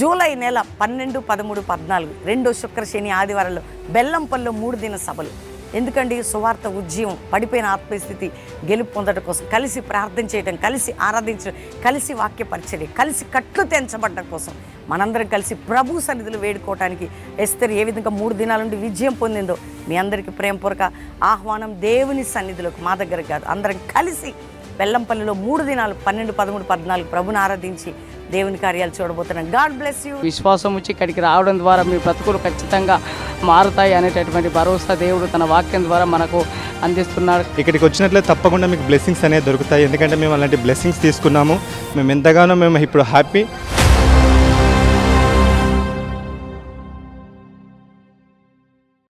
July నెల 12, 13, 14 రెండో శుక్ర శని ఆదివారాల్లో బెల్లంపల్లిలో 3 దిన సభలు. ఎందుకండి? సువార్త ఉద్యమం, పడిపోయిన ఆత్మస్థితి గెలుపు పొందడం కోసం, కలిసి ప్రార్థన చేయడం, కలిసి ఆరాధించడం, కలిసి వాక్య పరిచర్య, కలిసి కట్లు తెంచబడడం కోసం మనందరం కలిసి ప్రభు సన్నిధిలో వేడుకోవటానికి ఎస్తేరు ఏ విధంగా 3 దినాల నుండి విజయం పొందిందో మీ అందరికీ ప్రేమపూర్వక ఆహ్వానం. దేవుని సన్నిధిలోకి, మా దగ్గర కాదు, అందరం కలిసి బెల్లంపల్లిలో 3 దినాలు 12, 13, 14 ప్రభుని ఆరాధించి దేవుని కార్యాలు చూడబోతున్నాం. God bless you. విశ్వాసం వచ్చి ఇక్కడికి రావడం ద్వారా మీ బ్రతుకులు ఖచ్చితంగా మారుతాయి అనేటటువంటి భరోసా దేవుడు తన వాక్యం ద్వారా మనకు అందిస్తున్నాడు. ఇక్కడికి వచ్చినట్లయితే తప్పకుండా మీకు బ్లెస్సింగ్స్ అనేవి దొరుకుతాయి. ఎందుకంటే మేము అలాంటి బ్లెస్సింగ్స్ తీసుకున్నాము. మేము ఎంతగానో ఇప్పుడు హ్యాపీ.